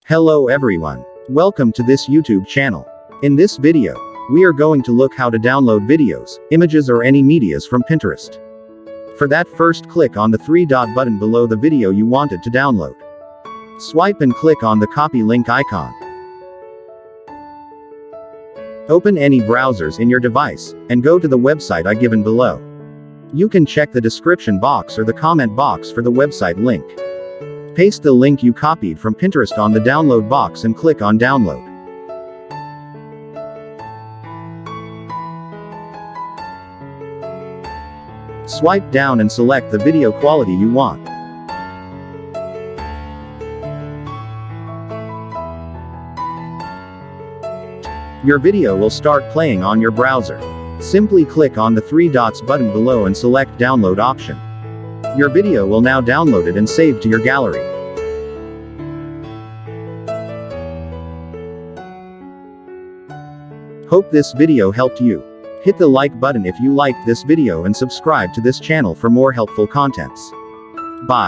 Hello everyone. Welcome to this YouTube channel. In this video, we are going to look how to download videos, images or any medias from Pinterest. For that, first click on the three-dot button below the video you wanted to download. Swipe and click on the copy link icon. Open any browsers in your device, and go to the website I given below. You can check the description box or the comment box for the website link. Paste the link you copied from Pinterest on the download box and click on download. Swipe down and select the video quality you want. Your video will start playing on your browser. Simply click on the three dots button below and select download option. Your video will now downloaded and saved to your gallery. Hope this video helped you. Hit the like button if you liked this video and subscribe to this channel for more helpful contents. Bye.